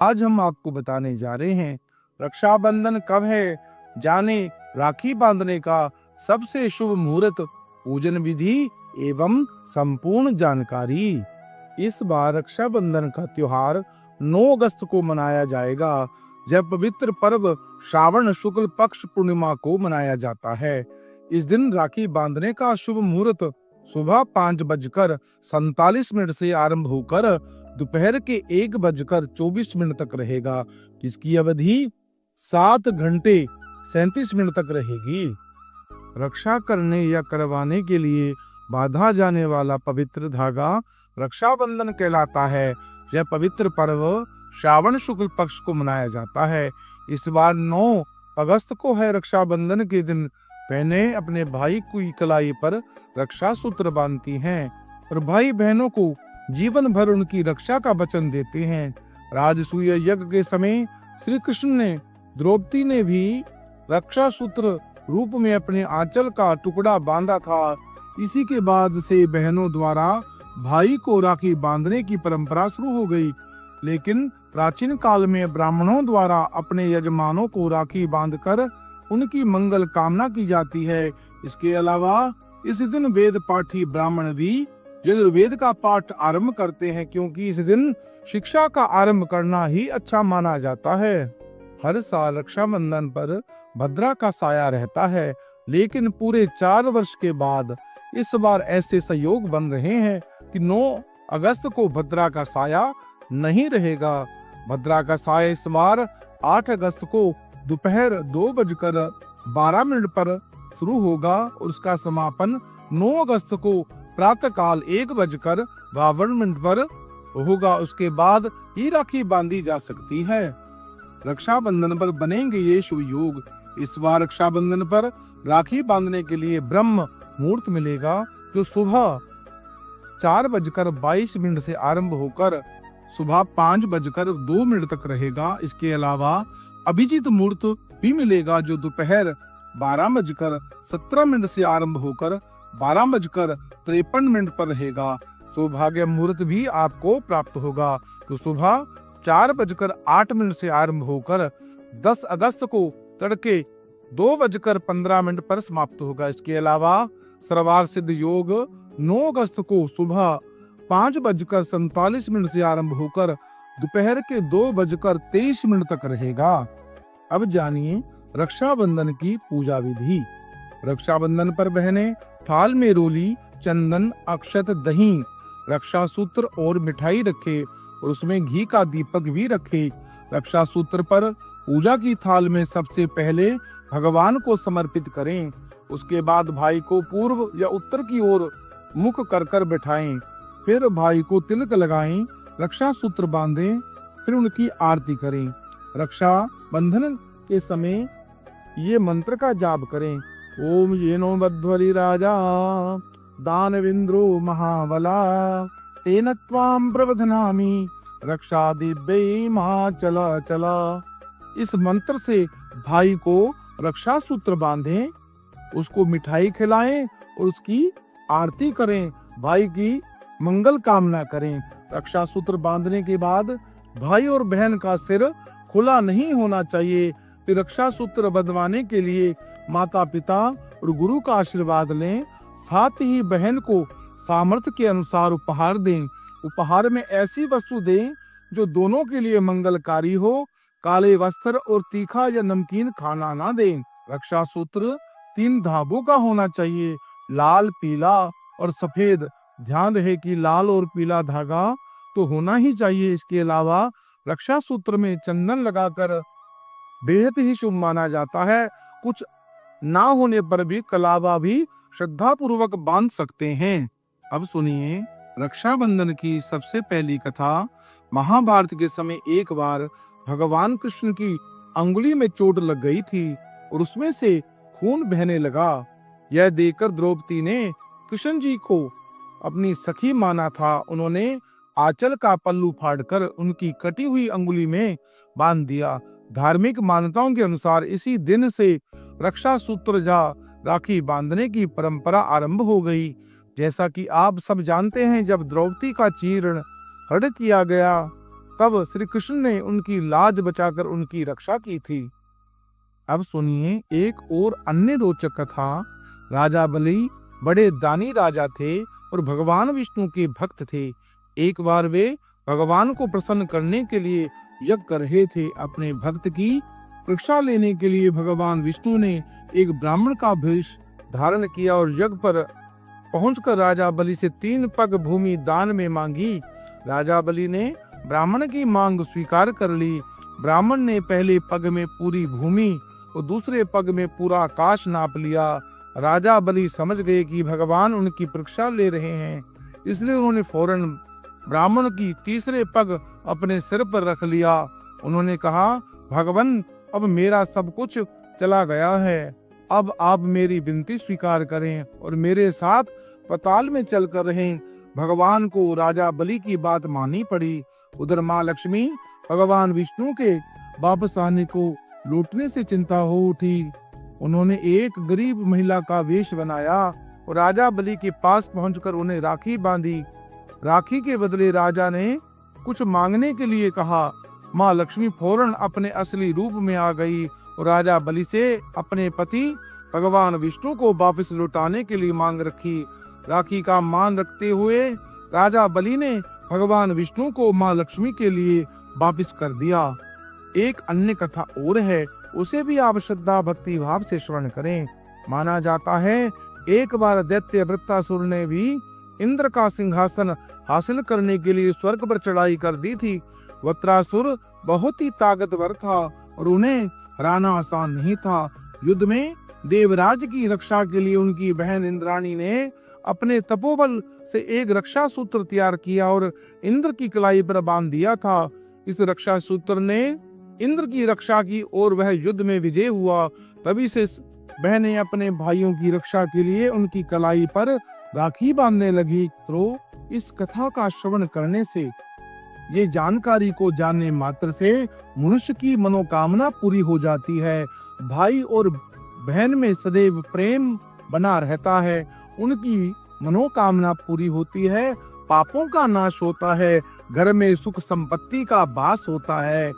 आज हम आपको बताने जा रहे हैं रक्षाबंधन कब है, जाने राखी बांधने का सबसे शुभ मुहूर्त, पूजन विधि एवं संपूर्ण जानकारी। इस बार रक्षाबंधन का त्योहार 9 अगस्त को मनाया जाएगा। यह पवित्र पर्व श्रावण शुक्ल पक्ष पूर्णिमा को मनाया जाता है। इस दिन राखी बांधने का शुभ मुहूर्त सुबह 5:47 से आरंभ होकर दोपहर के 1:24 तक रहेगा, जिसकी अवधि 7 घंटे 37 मिनट तक रहेगी। रक्षा करने या करवाने के लिए बांधा जाने वाला पवित्र धागा रक्षाबंधन कहलाता है। यह पवित्र पर्व श्रावण शुक्ल पक्ष को मनाया जाता है। इस बार 9 अगस्त को है। रक्षाबंधन के दिन बहनें अपने भाई की कलाई पर रक्षा सूत्र बांधती हैं और भाई बहनों को जीवन भर उनकी रक्षा का वचन देते हैं। राजसूय यज्ञ के समय श्री कृष्ण ने द्रौपदी ने भी रक्षा सूत्र रूप में अपने आंचल का टुकड़ा बांधा था। इसी के बाद से बहनों द्वारा भाई को राखी बांधने की परंपरा शुरू हो गई। लेकिन प्राचीन काल में ब्राह्मणों द्वारा अपने यजमानों को राखी बांधकर उनकी मंगल कामना की जाती है। इसके अलावा इस दिन वेद पाठी ब्राह्मण भी यजुर्वेद का पाठ आरंभ करते हैं, क्योंकि इस दिन शिक्षा का आरंभ करना ही अच्छा माना जाता है। हर साल रक्षाबंधन पर भद्रा का साया रहता है, लेकिन पूरे 4 वर्ष के बाद इस बार ऐसे संयोग बन रहे हैं कि 9 अगस्त को भद्रा का साया नहीं रहेगा। भद्रा का साया इस बार 8 अगस्त को दोपहर 2:12 पर शुरू होगा और उसका समापन 9 अगस्त को प्रातः काल 1:52 पर होगा। उसके बाद ही राखी बांधी जा सकती है। रक्षाबंधन पर बनेंगे ये शुभ योग। इस बार रक्षाबंधन पर राखी बांधने के लिए ब्रह्म मुहूर्त मिलेगा, जो सुबह 4:22 से आरंभ होकर सुबह 5:02 तक रहेगा। इसके अलावा अभिजीत मुहूर्त भी मिलेगा, जो दोपहर 12:17 से आरंभ होकर 12:53 पर रहेगा। सौभाग्य मुहूर्त भी आपको प्राप्त होगा, तो सुबह 4:08 से आरंभ होकर 10 अगस्त को तड़के 2:15 पर समाप्त होगा। इसके अलावा सर्वार सिद्ध योग 9 अगस्त को सुबह 5:47 से आरंभ होकर दोपहर के 2:23 तक रहेगा। अब जानिए रक्षाबंधन की पूजा विधि। रक्षाबंधन पर बहनें थाल में रोली, चंदन, अक्षत, दही, रक्षा सूत्र और मिठाई रखे और उसमें घी का दीपक भी रखे। रक्षा सूत्र पर पूजा की थाल में सबसे पहले भगवान को समर्पित करें। उसके बाद भाई को पूर्व या उत्तर की ओर मुख कर बैठाएं। फिर भाई को तिलक लगाएं, रक्षा सूत्र बांधें, फिर उनकी आरती करें। रक्षा बंधन के समय ये मंत्र का जाप करें। ओम येनो बध्वरि राजा दानविंद्रो महाबला तेन त्वां प्रबध्नामि रक्षा दिव्यै मा चला चला। इस मंत्र से भाई को रक्षा सूत्र बांधें, उसको मिठाई खिलाएं और उसकी आरती करें, भाई की मंगल कामना करें। रक्षा सूत्र बांधने के बाद भाई और बहन का सिर खुला नहीं होना चाहिए। फिर रक्षा सूत्र बंधवाने के लिए माता पिता और गुरु का आशीर्वाद लें। साथ ही बहन को सामर्थ्य के अनुसार उपहार दें। उपहार में ऐसी वस्तु दें जो दोनों के लिए मंगलकारी हो। काले वस्त्र और तीखा या नमकीन खाना ना दें। रक्षा सूत्र 3 धागों का होना चाहिए, लाल, पीला और सफेद। ध्यान रहे कि लाल और पीला धागा तो होना ही चाहिए। इसके अलावा रक्षा सूत्र में चंदन लगाकर बेहद ही शुभ माना जाता है। कुछ ना होने पर भी कलावा भी श्रद्धा पूर्वक बांध सकते हैं। अब सुनिए रक्षाबंधन की सबसे पहली कथा। महाभारत के समय एक बार भगवान कृष्ण की अंगुली में चोट लग गई थी और उसमें से खून बहने लगा। यह देखकर द्रौपदी ने कृष्ण जी को अपनी सखी माना था। उन्होंने आंचल का पल्लू फाड़कर उनकी कटी हुई अंगुली में बांध दिया। धार्मिक मान्यताओं के अनुसार इसी दिन से रक्षा सूत्र या राखी बांधने की परंपरा आरंभ हो गई। जैसा कि आप सब जानते हैं, जब द्रौपदी का चीर्ण हरण किया गया तब श्री कृष्ण ने उनकी लाज बचाकर उनकी रक्षा की थी। अब सुनिए एक और अन्य रोचक कथा। राजा बलि बड़े दानी राजा थे और भगवान विष्णु के भक्त थे। एक बार वे भगवान को प्रसन्न करने के लिए यज्ञ कर रहे थे। अपने भक्त की परीक्षा लेने के लिए भगवान विष्णु ने एक ब्राह्मण का वेश धारण किया और यज्ञ पर पहुंचकर राजा बलि से 3 पग भूमि दान में मांगी। राजा बलि ने ब्राह्मण की मांग स्वीकार कर ली। ब्राह्मण ने पहले पग में पूरी भूमि और दूसरे पग में पूरा आकाश नाप लिया। राजा बलि समझ गए कि भगवान उनकी परीक्षा ले रहे हैं, इसलिए उन्होंने फौरन ब्राह्मण की तीसरे पग अपने सिर पर रख लिया। उन्होंने कहा, भगवान अब मेरा सब कुछ चला गया है, अब आप मेरी विनती स्वीकार करें और मेरे साथ पाताल में चलकर रहें। भगवान को राजा बलि की बात माननी पड़ी। उधर माँ लक्ष्मी भगवान विष्णु के वापस आने को लौटने से चिंता हो उठी। उन्होंने एक गरीब महिला का वेश बनाया और राजा बलि के पास पहुंचकर उन्हें राखी बांधी। राखी के बदले राजा ने कुछ मांगने के लिए कहा। माँ लक्ष्मी फौरन अपने असली रूप में आ गई और राजा बलि से अपने पति भगवान विष्णु को वापस लौटाने के लिए मांग रखी। राखी का मान रखते हुए राजा बलि ने भगवान विष्णु को माँ लक्ष्मी के लिए वापस कर दिया। एक अन्य कथा और है, उसे भी आप श्रद्धा भक्ति भाव से श्रवण करें। माना जाता है एक बार दैत्य वृत्तासुर ने भी इंद्र का सिंहासन हासिल करने के लिए स्वर्ग पर चढ़ाई कर दी थी। वृत्रासुर बहुत ही ताकतवर था और उन्हें हराना आसान नहीं था। युद्ध में देवराज की रक्षा के लिए उनकी बहन इंद्राणी ने अपने तपोबल से एक रक्षा सूत्र तैयार किया और इंद्र की कलाई पर बांध दिया था। इस रक्षा सूत्र ने इंद्र की रक्षा की और वह युद्ध में विजय हुआ। तभी से बहनें अपने भाइयों की रक्षा के लिए उनकी कलाई पर राखी बांधने लगी। तो इस कथा का श्रवण करने से, ये जानकारी को जानने मात्र से मनुष्य की मनोकामना पूरी हो जाती है। भाई और बहन में सदैव प्रेम बना रहता है, उनकी मनोकामना पूरी होती है, पापों का नाश होता है, घर में सुख संपत्ति का वास होता है।